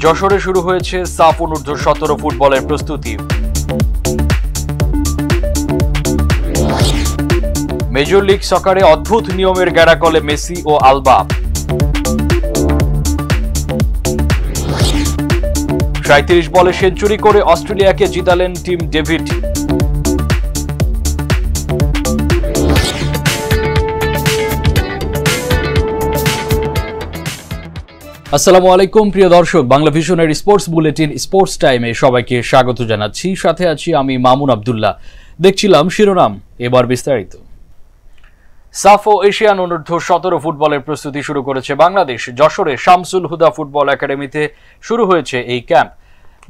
যশোরে শুরু হয়েছে সাফ অনূর্ধ্ব-17 ফুটবলের প্রস্তুতি। মেজর লিগ সকারে অদ্ভুত নিয়মের গ্যারাকলে মেসি ও আলবা। 37 বলে সেঞ্চুরি করে অস্ট্রেলিয়াকে জিতালেন টিম ডেভিড। আসসালামু আলাইকুম প্রিয় দর্শক, বাংলা ভিশনের স্পোর্টস বুলেটিন স্পোর্টস টাইমে সবাইকে স্বাগত জানাচ্ছি। সাথে আছি আমি মামুন আব্দুল্লাহ। দেখছিলাম শিরোনাম, এবার বিস্তারিত। সাফ ও এশিয়ান অনূর্ধ্ব-17 ফুটবলের প্রস্তুতি শুরু করেছে বাংলাদেশ। যশোরে শামসুল হুদা ফুটবল একাডেমিতে শুরু হয়েছে এই ক্যাম্প।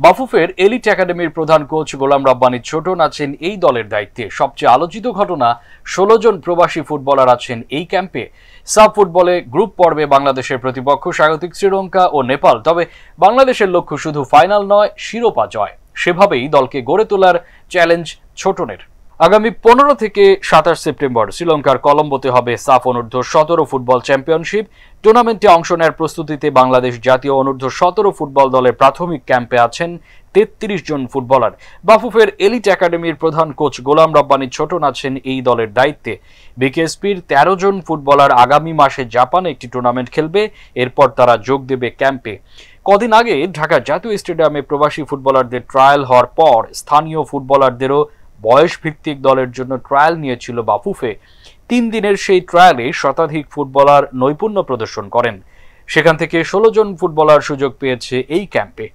বাফুফের এলিট একাডেমির প্রধান কোচ গোলাম রব্বানী ছোটন আছেন এই দলের দায়িত্বে। সবচেয়ে আলোচিত ঘটনা, 16 জন প্রবাসী ফুটবলার আছেন এই ক্যাম্পে। সাফ ফুটবলে গ্রুপ পর্বে বাংলাদেশের প্রতিপক্ষ স্বাগতিক শ্রীলঙ্কা ও নেপাল। তবে বাংলাদেশের লক্ষ্য শুধু ফাইনাল নয়, শিরোপা জয়। সেভাবেই দলকে গড়ে তোলার চ্যালেঞ্জ ছোটনের। আগামী 15 থেকে 27 সেপ্টেম্বর শ্রীলঙ্কার কলম্বোতে হবে সাফ অনূর্ধ্ব-17 ফুটবল চ্যাম্পিয়নশিপ। টুর্নামেন্টে অংশ নেওয়ার প্রস্তুতিতে বাংলাদেশ জাতীয় অনূর্ধ্ব-17 ফুটবল দলের প্রাথমিক ক্যাম্পে আছেন 33 জন ফুটবলার। বাফুফের এলিট একাডেমির প্রধান কোচ গোলাম রব্বানী ছোটন আছেন এই দলের দায়িত্বে। বিকেএসপির 13 জন ফুটবলার আগামী মাসে জাপানে একটি টুর্নামেন্ট খেলবে, এরপর তারা যোগ দেবে ক্যাম্পে। কদিন আগে ঢাকা জাতীয় স্টেডিয়ামে প্রবাসী ফুটবলারদের ট্রায়াল হওয়ার পর স্থানীয় ফুটবলারদেরও বয়স ভিত্তিক দলের জন্য ট্রায়াল নিয়েছিল বাফুফে। 3 দিনের সেই ট্রায়ালে শতাধিক ফুটবলার নৈপুণ্য প্রদর্শন করেন। সেখান থেকে 16 জন ফুটবলার সুযোগ পেয়েছে এই ক্যাম্পে।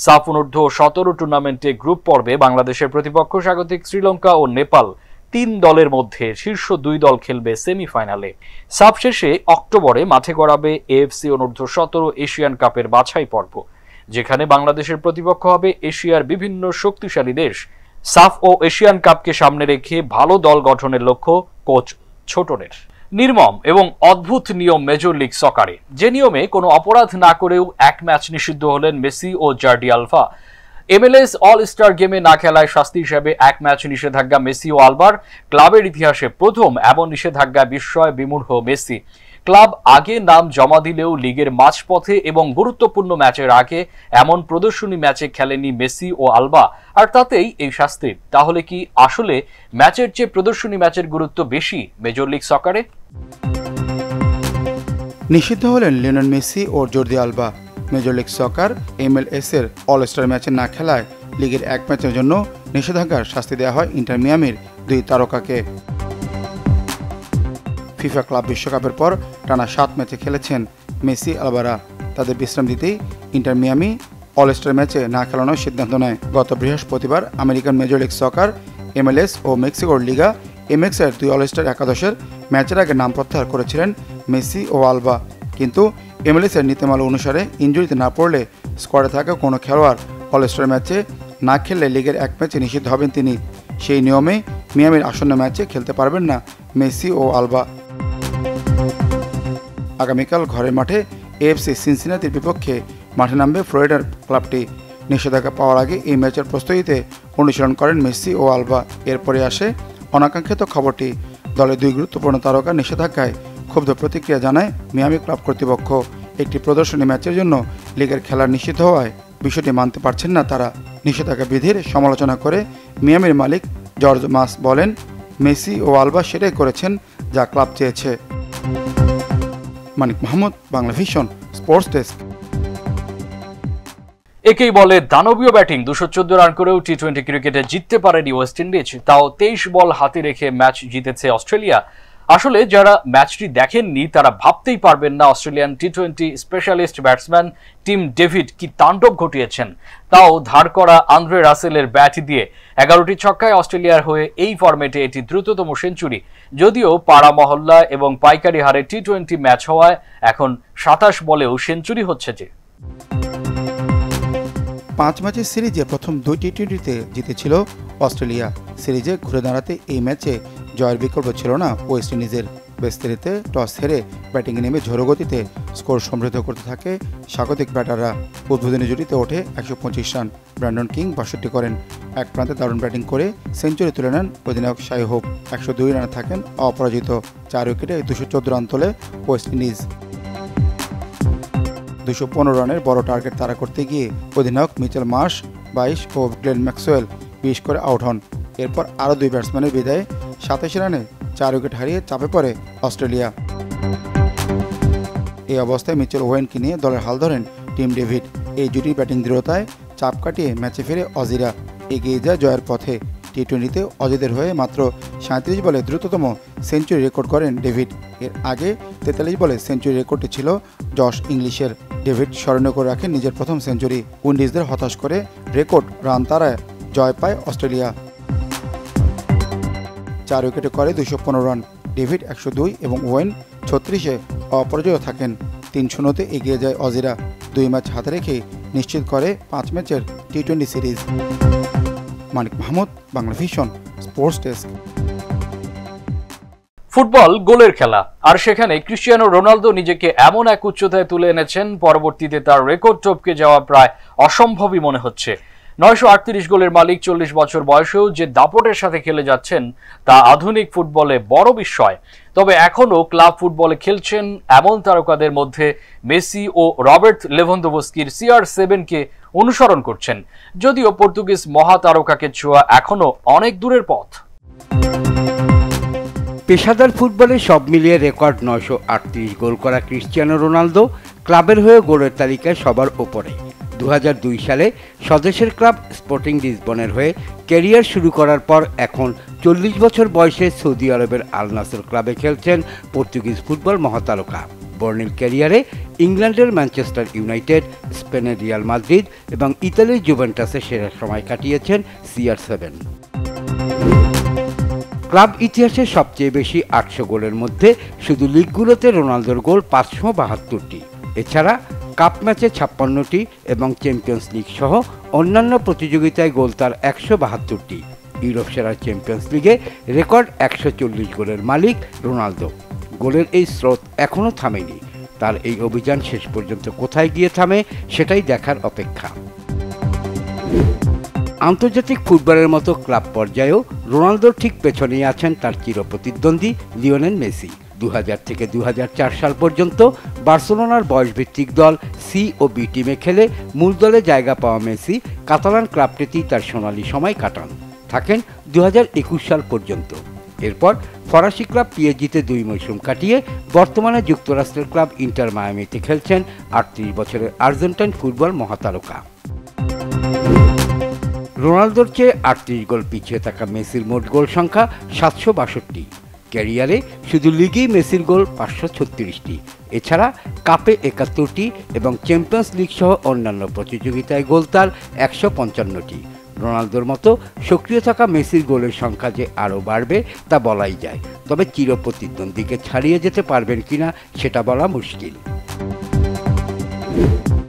সাফ অনূর্ধ্ব-17 টুর্নামেন্টে গ্রুপ পর্বে বাংলাদেশের প্রতিপক্ষ স্বাগতিক শ্রীলঙ্কা ও নেপাল। 3 দলের মধ্যে শীর্ষ 2 দল খেলবে সেমিফাইনালে। সাফ শেষে অক্টোবরে মাঠে গড়াবে এএফসি অনূর্ধ্ব-17 এশিয়ান কাপের বাছাই পর্ব, যেখানে বাংলাদেশের প্রতিপক্ষ হবে এশিয়ার বিভিন্ন শক্তিশালী দেশ। সাফ ও এশিয়ান কাপকে সামনে রেখে ভালো দল গঠনের লক্ষ্য কোচ ছোটনের। নির্মম এবং অদ্ভুত নিয়ম মেজর লিগ সকারে, যে নিয়মে কোনো অপরাধ না করেও এক ম্যাচ নিষিদ্ধ হলেন মেসি ও Jordi Alba. MLS all star গেমে না খেলায় শাস্তি হিসেবে এক ম্যাচ নিষেধাজ্ঞা মেসি ও আলবার। ক্লাবের ইতিহাসে প্রথম এমন নিষেধাজ্ঞা বিস্ময়ে বিমূঢ় মেসি। ক্লাব আগে নাম জমা দিলেও লিগের মাঝপথে এবং গুরুত্বপূর্ণ ম্যাচের আগে এমন প্রদর্শনী ম্যাচে খেলেনি মেসি ও আলবা, আর তাতেই এই শাস্তি। তাহলে কি আসলে ম্যাচের চেয়ে প্রদর্শনী ম্যাচের গুরুত্ব বেশি মেজর লিগ সকারে? নিষিদ্ধ হলেন লিওনেল মেসি ও জর্দি আলবা। মেজর লিগ সকার MLS এর অল স্টার ম্যাচে না খেলায় লিগের এক ম্যাচের জন্য নিষেধাজ্ঞার শাস্তি দেওয়া হয় ইন্টার মিয়ামির 2 তারকাকে। ফিফা ক্লাব বিশ্বকাপের পর টানা 7 ম্যাচে খেলেছেন মেসি আলবারা। তাদের বিশ্রাম দিতেই ইন্টার মিয়ামি অল স্টার ম্যাচে না খেলানোর সিদ্ধান্ত নেয়। গত বৃহস্পতিবার আমেরিকান মেজর লিগ সকার MLS ও মেক্সিকোর লিগা MX এর 2 অল স্টার একাদশের ম্যাচের আগে নাম প্রত্যাহার করেছিলেন মেসি ও আলবা। কিন্তু MLS এর নীতিমালা অনুসারে ইনজুরিতে না পড়লে স্কোয়াডে থাকা কোনো খেলোয়াড় অল স্টার ম্যাচে না খেললে লিগের এক ম্যাচে নিষিদ্ধ হবেন তিনি। সেই নিয়মে মিয়ামির আসন্ন ম্যাচে খেলতে পারবেন না মেসি ও আলবা। আগামীকাল ঘরের মাঠে AFC সিনসিনাতির বিপক্ষে মাঠে নামবে ফ্লোরিডার ক্লাবটি। নিষেধাজ্ঞা পাওয়ার আগে এই ম্যাচের প্রস্তুতিতে অনুশীলন করেন মেসি ও আলবা। এরপরে আসে অনাকাঙ্ক্ষিত খবরটি, দলের 2 গুরুত্বপূর্ণ তারকা নিষেধাজ্ঞায় ক্ষুব্ধ প্রতিক্রিয়া জানায় মিয়ামি ক্লাব কর্তৃপক্ষ। একটি প্রদর্শনী ম্যাচের জন্য লিগের খেলা নিষিদ্ধ হওয়ায় বিষয়টি মানতে পারছেন না তারা। নিষেধাজ্ঞা বিধির সমালোচনা করে মিয়ামির মালিক জর্জ মাস বলেন, মেসি ও আলবা সেটাই করেছেন যা ক্লাব চেয়েছে। Manik Mahmud, Bangla Vision, sports desk. একেই বলে দানবীয় ব্যাটিং। 214 রান করেও টি-20 ক্রিকেটে জিততে পারেনি ওয়েস্ট ইন্ডিজ, তাও 23 বল হাতে রেখে ম্যাচ জিতেছে অস্ট্রেলিয়া। আসলে যারা ম্যাচটি দেখেননি তারা ভাবতেই পারবেন না অস্ট্রেলিয়ান টি-20 স্পেশালিস্ট ব্যাটসম্যান টিম ডেভিড কি তাণ্ডব ঘটিয়েছেন, তাও ধার করা আন্দ্রে রাসেলের ব্যাট দিয়ে। 11টি ছক্কায় অস্ট্রেলিয়ার হয়ে এই ফরম্যাটে এটি দ্রুততম সেঞ্চুরি। যদিও পাড়া মহল্লা এবং পাইকারি হারে টি-20 ম্যাচ হওয়ায় এখন 27 বলেও সেঞ্চুরি হচ্ছে যে। 5 ম্যাচের সিরিজে প্রথম 2 টি-20তে জিতেছিল অস্ট্রেলিয়া। সিরিজে ঘুরে দাঁড়াতে এই ম্যাচে জয়ের বিকল্প ছিল না ওয়েস্ট ইন্ডিজের। বেস্তেরিতে টস হেরে ব্যাটিংয়ে নেমে ঝোড়ো গতিতে স্কোর সমৃদ্ধ করতে থাকে স্বাগতিক ব্যাটাররা। উদ্বোধনী জুটিতে ওঠে 125 রান। ব্র্যান্ডন কিং 62 করেন। এক প্রান্তে দারুণ ব্যাটিং করে সেঞ্চুরি তুলে নেন অধিনায়ক শাই হোপ। 102 রানে থাকেন অপরাজিত। 4 উইকেটে 214 রান তোলে ওয়েস্ট ইন্ডিজ। 215 রানের বড় টার্গেট তাড়া করতে গিয়ে অধিনায়ক মিচেল মার্শ 22 ও গ্লেন ম্যাক্সওয়েল 20 করে আউট হন। এরপর আরও 2 ব্যাটসম্যানের বিদায়ে 27 রানে 4 উইকেট হারিয়ে চাপে পড়ে অস্ট্রেলিয়া। এই অবস্থায় মিচেল ওয়েনকে নিয়ে দলের হাল ধরেন টিম ডেভিড। এই জুটির ব্যাটিং দৃঢ়তায় চাপ কাটিয়ে ম্যাচে ফিরে অজিরা, এগিয়ে যায় জয়ের পথে। টি-20তে অজিদের হয়ে মাত্র 37 বলে দ্রুততম সেঞ্চুরি রেকর্ড করেন ডেভিড। এর আগে 43 বলে সেঞ্চুরি রেকর্ডটি ছিল জশ ইংলিশের। ডেভিড স্মরণীয় করে রাখেন নিজের প্রথম সেঞ্চুরি। উইন্ডিজদের হতাশ করে রেকর্ড রান তাড়ায় জয় পায় অস্ট্রেলিয়া। 4 উইকেটে করে 215 রান। ডেভিড 102 এবং ওয়েন 36-এ অপরাজয় থাকেন। 3-0-তে এগিয়ে যায় অজিরা। 2 ম্যাচ হাতে রেখে নিশ্চিত করে 5 ম্যাচের টি-20 series. Manik Mahmud, Bangla Vision, sports desk. Football গোলের খেলা, আর সেখানে ক্রিস্টিয়ানো রোনালদো নিজেকে এমন এক উচ্চতায় তুলে এনেছেন, পরবর্তীতে তার রেকর্ড টপকে যাওয়া প্রায় অসম্ভবই মনে হচ্ছে। 938 গোলের মালিক 40 বছর বয়সেও যে দাপটের সাথে খেলে যাচ্ছেন তা আধুনিক ফুটবলে বড় বিস্ময়। তবে এখনও ক্লাব ফুটবলে খেলছেন এমন তারকাদের মধ্যে মেসি ও রবার্ট লেভানডোভস্কির CR7-কে অনুসরণ করছেন, যদিও পর্তুগিজ মহাতারকাকে ছোঁয়া এখনও অনেক দূরের পথ। পেশাদার ফুটবলে সব মিলিয়ে রেকর্ড 938 গোল করা ক্রিস্টিয়ানো রোনালদো ক্লাবের হয়ে গোলের তালিকায় সবার ওপরে। 2002 সালে স্বদেশের ক্লাব স্পোর্টিং লিসবনের হয়ে ক্যারিয়ার শুরু করার পর এখন 40 বছর বয়সে সৌদি আরবের আল নাসর ক্লাবে খেলছেন পর্তুগিজ ফুটবল মহাতারকা। বর্ণিল ক্যারিয়ারে ইংল্যান্ডের ম্যানচেস্টার ইউনাইটেড, স্পেনের রিয়াল মাদ্রিদ এবং ইতালির জুভেন্টাসে সেরা সময় কাটিয়েছেন CR7। ক্লাব ইতিহাসে সবচেয়ে বেশি 800 গোলের মধ্যে শুধু লিগগুলোতে রোনালদোর গোল 572টি। এছাড়া কাপ ম্যাচে 56টি এবং চ্যাম্পিয়ন্স লিগ সহ অন্যান্য প্রতিযোগিতায় গোল তার 172টি। ইউরোপ সেরা চ্যাম্পিয়ন্স লিগে রেকর্ড 140 গোলের মালিক রোনালদো। গোলের এই স্রোত এখনও থামেনি। তার এই অভিযান শেষ পর্যন্ত কোথায় গিয়ে থামে সেটাই দেখার অপেক্ষা। আন্তর্জাতিক ফুটবলের মতো ক্লাব পর্যায়েও রোনালদোর ঠিক পেছনেই আছেন তার চিরপ্রতিদ্বন্দ্বী লিওনেল মেসি। 2000 থেকে 2004 সাল পর্যন্ত বার্সেলোনার বয়সভিত্তিক দল সি ও বি টিমে খেলে মূল দলে জায়গা পাওয়া মেসি কাতালান ক্লাবটিতেই তার সোনালি সময় কাটান, থাকেন 2021 সাল পর্যন্ত। এরপর ফরাসি ক্লাব পিএসজিতে 2 মৌসুম কাটিয়ে বর্তমানে যুক্তরাষ্ট্রের ক্লাব ইন্টার মায়ামিতে খেলছেন 38 বছরের আর্জেন্টাইন ফুটবল মহাতারকা। রোনালদোর চেয়ে 38 গোল পিছিয়ে থাকা মেসির মোট গোল সংখ্যা 762। ক্যারিয়ারে শুধু লিগেই মেসির গোল 536টি। এছাড়া কাপে 71টি এবং চ্যাম্পিয়ন্স লিগ সহ অন্যান্য প্রতিযোগিতায় গোল তার 155টি। রোনালদোর মতো সক্রিয় থাকা মেসির গোলের সংখ্যা যে আরও বাড়বে তা বলাই যায়, তবে চিরপ্রতিদ্বন্দ্বীকে ছাড়িয়ে যেতে পারবেন কিনা সেটা বলা মুশকিল।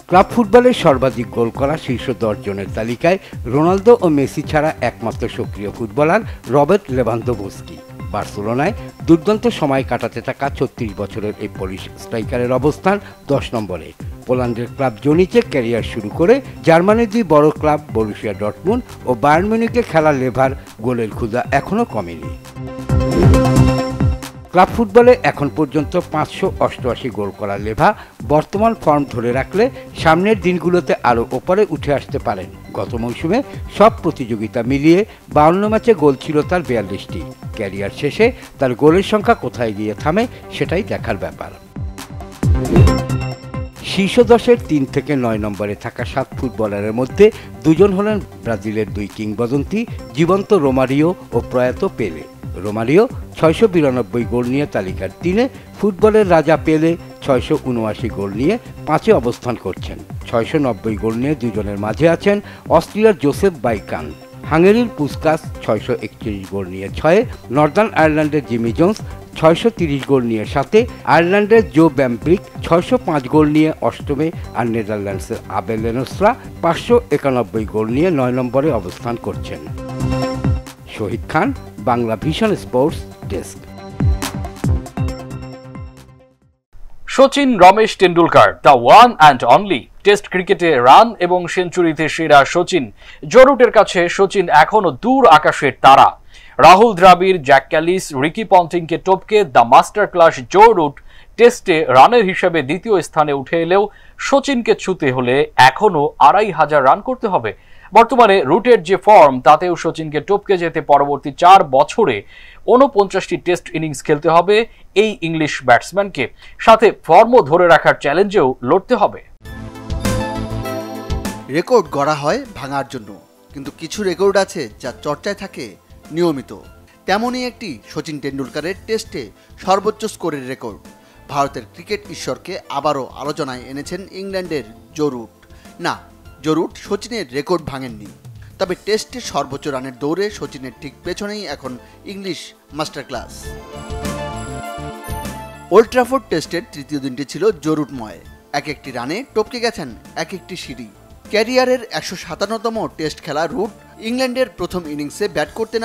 ক্লাব ফুটবলের সর্বাধিক গোল করা শীর্ষ 10 জনের তালিকায় রোনালদো ও মেসি ছাড়া একমাত্র সক্রিয় ফুটবলার রবার্ট লেভানডোভস্কি। বার্সেলোনায় দুর্দান্ত সময় কাটাতে থাকা 36 বছরের এই পোলিশ স্ট্রাইকারের অবস্থান 10 নম্বরে। পোল্যান্ডের ক্লাব জোনিচে ক্যারিয়ার শুরু করে জার্মানির 2 বড় ক্লাব বরুসিয়া ডর্টমুন্ড ও বায়ার্ন মিউনিখে খেলা লেভার গোলের ক্ষুধা এখনও কমেনি। ক্লাব ফুটবলে এখন পর্যন্ত 588 গোল করা লেভা বর্তমান ফর্ম ধরে রাখলে সামনের দিনগুলোতে আরও ওপরে উঠে আসতে পারেন। গত মৌসুমে সব প্রতিযোগিতা মিলিয়ে 52 ম্যাচে গোল ছিল তার 42টি। ক্যারিয়ার শেষে তার গোলের সংখ্যা কোথায় গিয়ে থামে সেটাই দেখার ব্যাপার। শীর্ষ 10-এর 3 থেকে 9 নম্বরে থাকা 7 ফুটবলারের মধ্যে 2 জন হলেন ব্রাজিলের 2 কিংবদন্তি জীবন্ত রোমারিও ও প্রয়াত পেলে। রোমারিও 692 গোল নিয়ে তালিকার 3-এ, ফুটবলের রাজা পেলে 679 গোল নিয়ে 5-এ অবস্থান করছেন। 690 গোল নিয়ে 2 জনের মাঝে আছেন অস্ট্রিয়ার জোসেফ বাইকান, হাঙ্গেরির পুস্কাস 631 গোল নিয়ে 6-এ, নর্দার্ন আয়ারল্যান্ডের জিমি জোন্স 630 গোল নিয়ে 7-এ, আয়ারল্যান্ডের জো ব্যাম্ব্রিক 605 গোল নিয়ে 8মে, আর নেদারল্যান্ডসের আবেল লেনোস্ত্রা 591 গোল নিয়ে 9 নম্বরে অবস্থান করছেন। Shahid Khan, Bangla Vision sports desk. Sachin Ramesh Tendulkar, the one and only. Test ক্রিকেটে রান এবং সেঞ্চুরিতে সেরা সচিন। জো রুটের কাছে সচিন এখনো দূর আকাশের তারা। Rahul Dravid, Jack Kallis, Ricky পন্টিংকে টপকে the master class Joe Root টেস্টে রানের হিসাবে দ্বিতীয় স্থানে উঠে এলেও সচিনকে ছুঁতে হলে এখনো ২৫০০ রান করতে হবে। বর্তমানে রুটের যে ফর্ম তাতেও সচিনকে টপকে যেতে পরবর্তী ৪ বছরে ৪৯টি টেস্ট ইনিংস খেলতে হবে এই ইংলিশ ব্যাটসম্যানকে, সাথে ফর্মও ধরে রাখার চ্যালেঞ্জেও লড়তে হবে। রেকর্ড গড়া হয় ভাঙার জন্য, কিন্তু কিছু রেকর্ড আছে যা চর্চায় থাকে নিয়মিত। তেমনই একটি সচিন টেন্ডুলকারের টেস্টে সর্বোচ্চ স্কোরের রেকর্ড। ভারতের ক্রিকেট ঈশ্বরকে আবারও আলোচনায় এনেছেন ইংল্যান্ডের জো রুট। না, জো রুট সচিনের রেকর্ড ভাঙেননি, তবে টেস্টে সর্বোচ্চ রানের দৌড়ে সচিনের ঠিক পেছনেই এখন English master class. Old Trafford টেস্টের তৃতীয় দিনটি ছিল জো রুটময়। এক একটি রানে টপকে গেছেন এক একটি সিঁড়ি। ক্যারিয়ারের ১৫৭তম টেস্ট খেলা রুট ইংল্যান্ডের প্রথম ইনিংসে ব্যাট করতে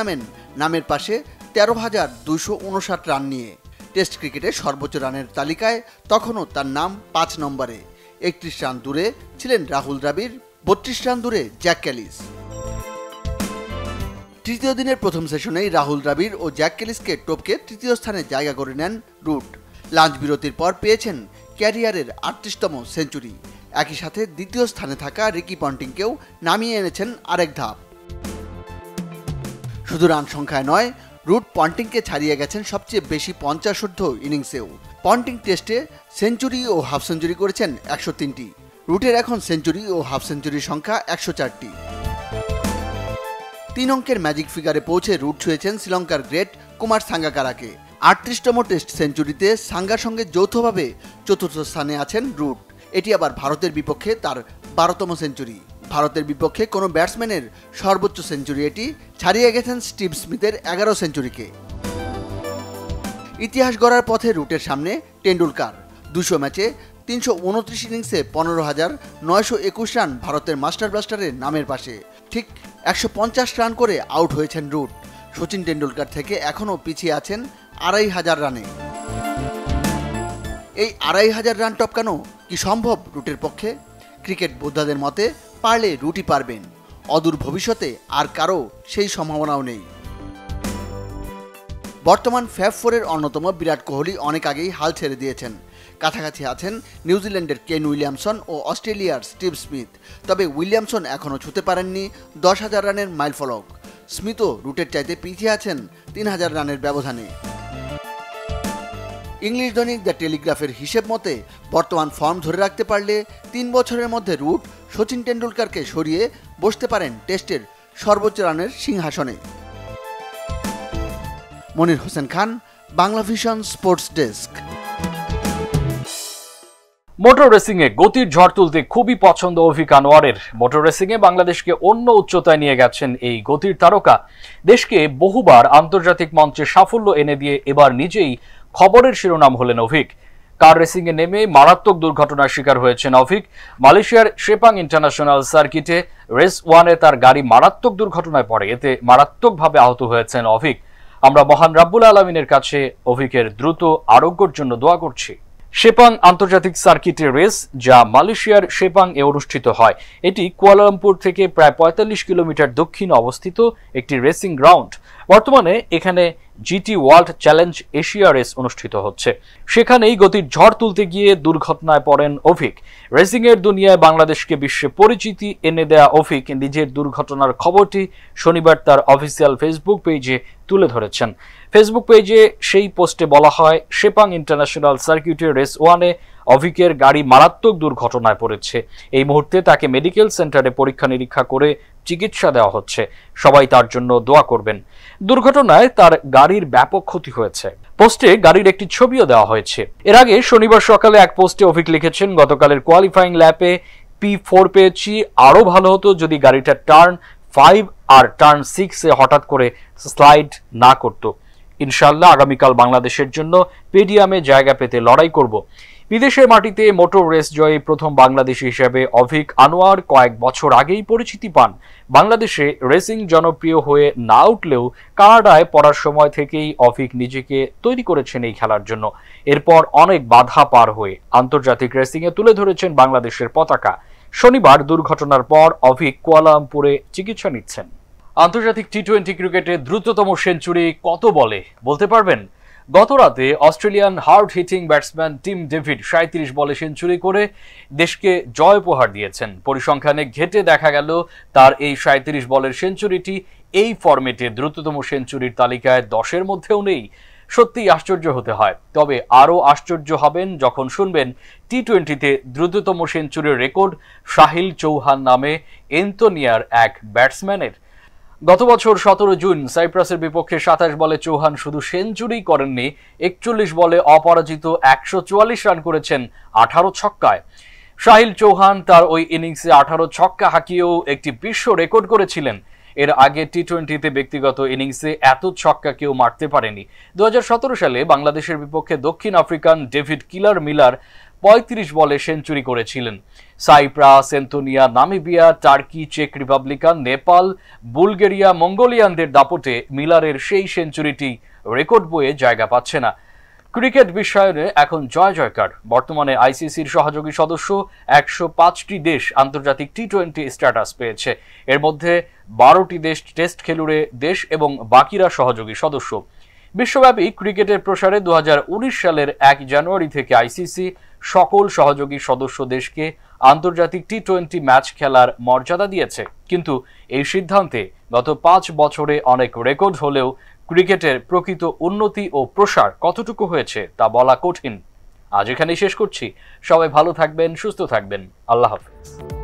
নামের পাশে ১৩,২৫৯ রান নিয়ে। টেস্ট ক্রিকেটের সর্বোচ্চ রানের তালিকায় তখনও তার নাম ৫ নম্বরে। ৩১ রান দূরে ছিলেন রাহুল দ্রাবিড়, ৩২ রান দূরে জ্যাক ক্যালিস। তৃতীয় দিনের প্রথম সেশনেই রাহুল দ্রাবিড় ও জ্যাক ক্যালিসকে টপকে তৃতীয় স্থানে জায়গা করে নেন রুট। লাঞ্চ বিরতির পর পেয়েছেন ক্যারিয়ারের ৩৮তম সেঞ্চুরি। একই সাথে দ্বিতীয় স্থানে থাকা রিকি পন্টিংকেও নামিয়ে এনেছেন আরেক ধাপ। শুধু রান সংখ্যায় নয়, রুট পন্টিংকে ছাড়িয়ে গেছেন সবচেয়ে বেশি ৫০ঊর্ধ্ব ইনিংসেও। পন্টিং টেস্টে সেঞ্চুরি ও হাফ সেঞ্চুরি করেছেন ১০৩টি। রুটের এখন সেঞ্চুরি ও হাফ সেঞ্চুরির সংখ্যা ১০৪টি। ৩ অঙ্কের ম্যাজিক ফিগারে পৌঁছে রুট ছুঁয়েছেন শ্রীলঙ্কার গ্রেট কুমার সাঙ্গাকারাকে। ৩৮তম টেস্ট সেঞ্চুরিতে সাঙ্গার সঙ্গে যৌথভাবে চতুর্থ স্থানে আছেন রুট। এটি আবার ভারতের বিপক্ষে তার ১২তম সেঞ্চুরি। ভারতের বিপক্ষে কোনো ব্যাটসম্যানের সর্বোচ্চ সেঞ্চুরি এটি, ছাড়িয়ে গেছেন স্টিভ স্মিথের ১১ সেঞ্চুরিকে। ইতিহাস গড়ার পথে রুটের সামনে টেন্ডুলকার। ২০০ ম্যাচে ৩২৯ ইনিংসে ১৫,৯২১ রান ভারতের মাস্টার ব্লাস্টারের নামের পাশে। ঠিক ১৫০ রান করে আউট হয়েছেন রুট। সচিন টেন্ডুলকার থেকে এখনও পিছিয়ে আছেন ২৫০০ রানে। এই ২৫০০ রান টপকানো কি সম্ভব রুটের পক্ষে? ক্রিকেট বোদ্ধাদের মতে পারলে রুটই পারবেন। অদূর ভবিষ্যতে আর কারো সেই সম্ভাবনাও নেই। বর্তমান ফ্যাব ফোরের অন্যতম বিরাট কোহলি অনেক আগেই হাল ছেড়ে দিয়েছেন। কাছাকাছি আছেন নিউজিল্যান্ডের কেন উইলিয়ামসন ও অস্ট্রেলিয়ার স্টিভ স্মিথ। তবে উইলিয়ামসন এখনও ছুঁতে পারেননি ১০,০০০ রানের মাইলফলক। স্মিথও রুটের চাইতে পিছিয়ে আছেন ৩,০০০ রানের ব্যবধানে। ইংলিশ দৈনিক দ্য টেলিগ্রাফের হিসেব মতে বর্তমান ফর্ম ধরে রাখতে পারলে ৩ বছরের মধ্যে রুট সচিন টেন্ডুলকারকে সরিয়ে বসতে পারেন টেস্টের সর্বোচ্চ রানের সিংহাসনে। Monir Hossain Khan, Bangla Vision sports desk. Motor racing এ গতির ঝড় তুলতে খুবই পছন্দ অভিক আনোয়ারের। মোটর রেসিং এ বাংলাদেশকে অন্য উচ্চতায় নিয়ে গেছেন এই গতির তারকা। দেশকে বহুবার আন্তর্জাতিক মঞ্চে সাফল্য এনে দিয়ে এবার নিজেই খবরের শিরোনাম হলেন অভিক। কার রেসিং এ নেমে মারাত্মক দুর্ঘটনার শিকার হয়েছেন অভিক। মালয়েশিয়ার সেপাং ইন্টারন্যাশনাল সার্কিটে রেস 1-এ তার গাড়ি মারাত্মক দুর্ঘটনায় পড়ে, এতে মারাত্মকভাবে আহত হয়েছেন অভিক। আমরা মহান রাব্বুল আলামিনের কাছে অভিকের দ্রুত আরোগ্যের জন্য দোয়া করছি। সেপাং আন্তর্জাতিক সার্কিটের রেস, যা মালয়েশিয়ার সেপাং এ অনুষ্ঠিত হয়, এটি কুয়ালালামপুর থেকে প্রায় ৪৫ কিলোমিটার দক্ষিণে অবস্থিত একটি রেসিং গ্রাউন্ড। বর্তমানে এখানে GT world challenge Asia race অনুষ্ঠিত হচ্ছে। সেখানেই গতির ঝড় তুলতে গিয়ে দুর্ঘটনায় পড়েন অভিক। রেসিং এর দুনিয়ায় বাংলাদেশকে বিশ্বে পরিচিতি এনে দেয়া অভিক নিজের দুর্ঘটনার খবরটি শনিবার তার অফিসিয়াল ফেসবুক পেজে তুলে ধরেছেন। ফেসবুক পেজে সেই পোস্টে বলা হয়, সেপাং ইন্টারন্যাশনাল সার্কিটের রেস 1-এ অভিকের গাড়ি মারাত্মক দুর্ঘটনায় পড়েছে। এই মুহূর্তে তাকে মেডিকেল সেন্টারে পরীক্ষা নিরীক্ষা করে চিকিৎসা দেওয়া হচ্ছে। সবাই তার জন্য দোয়া করবেন। দুর্ঘটনায় তার গাড়ির ব্যাপক ক্ষতি হয়েছে। পোস্টে গাড়ির একটি ছবিও দেওয়া হয়েছে। এর আগে শনিবার সকালে এক পোস্টে অভিক লিখেছেন, গতকালের কোয়ালিফাইং ল্যাপে P4 পেয়েছি। আরো ভালো হতো যদি গাড়িটা টার্ন 5 আর টার্ন 6-এ হঠাৎ করে স্লাইড না করত। ইনশাআল্লাহ আগামীকাল বাংলাদেশের জন্য পেডিয়ামে জায়গা পেতে লড়াই করব। বিদেশের মাটিতে মোটর রেস জয়ে প্রথম বাংলাদেশি হিসেবে অভিক আনোয়ার কয়েক বছর আগেই পরিচিতি পান। বাংলাদেশে রেসিং জনপ্রিয় হয়ে না উঠলেও কানাডায় পড়ার সময় থেকেই অভিক নিজেকে তৈরি করেছেন এই খেলার জন্য। এরপর অনেক বাধা পার হয়ে আন্তর্জাতিক রেসিংয়ে তুলে ধরেছেন বাংলাদেশের পতাকা। শনিবার দুর্ঘটনার পর অভিক কুয়ালালামপুরে চিকিৎসা নিচ্ছেন। আন্তর্জাতিক টি-20 ক্রিকেটে দ্রুততম সেঞ্চুরি কত বলে বলতে পারবেন? গতরাতে Australian hard hitting batsman Tim David 37 বলে সেঞ্চুরি করে দেশকে জয় উপহার দিয়েছেন। পরিসংখ্যানে ঘেটে দেখা গেল তার এই 37 বলের সেঞ্চুরিটি এই ফরম্যাটে দ্রুততম সেঞ্চুরির তালিকায় 10-এর মধ্যেও নেই। সত্যিই আশ্চর্য হতে হয়। তবে আরও আশ্চর্য হবেন যখন শুনবেন টি-20তে দ্রুততম সেঞ্চুরির রেকর্ড সাহিল চৌহান নামে এন্তোনিয়ার এক ব্যাটসম্যানের। গত বছর 17 জুন সাইপ্রাসের বিপক্ষে 27 বলে চৌহান শুধু সেঞ্চুরি করেননি, 41 বলে অপরাজিত 144 রান করেছেন 18 ছক্কায়। সাহিল চৌহান তার ওই ইনিংসে 18 ছক্কা হাঁকিয়েও একটি বিশ্ব রেকর্ড করেছিলেন। এর আগে টি-20তে ব্যক্তিগত ইনিংসে এত ছক্কা কেউ মারতে পারেনি। 2017 সালে বাংলাদেশের বিপক্ষে দক্ষিণ আফ্রিকান ডেভিড কিলার মিলার 35 বলে সেঞ্চুরি করেছিলেন। সাইপ্রাস, এন্তোনিয়া, নামিবিয়া, টার্কি, চেক রিপাবলিকান, নেপাল, বুলগেরিয়া, মঙ্গোলিয়ানদের দাপটে মিলারের সেই সেঞ্চুরিটি রেকর্ড বইয়ে জায়গা পাচ্ছে না। ক্রিকেট বিশ্বায়নে এখন জয় জয়কার। বর্তমানে আইসিসির সহযোগী সদস্য 105টি দেশ আন্তর্জাতিক টি-20 স্ট্যাটাস পেয়েছে। এর মধ্যে 12টি দেশ টেস্ট খেলুড়ে দেশ এবং বাকিরা সহযোগী সদস্য। বিশ্বব্যাপী ক্রিকেটের প্রসারে 2019 সালের 1 জানুয়ারি থেকে আইসিসি সকল সহযোগী সদস্য দেশকে আন্তর্জাতিক টি-20 ম্যাচ খেলার মর্যাদা দিয়েছে। কিন্তু এই সিদ্ধান্তে গত 5 বছরে অনেক রেকর্ড হলেও ক্রিকেটের প্রকৃত উন্নতি ও প্রসার কতটুকু হয়েছে তা বলা কঠিন। আজ এখানেই শেষ করছি। সবাই ভালো থাকবেন, সুস্থ থাকবেন। আল্লাহ হাফেজ।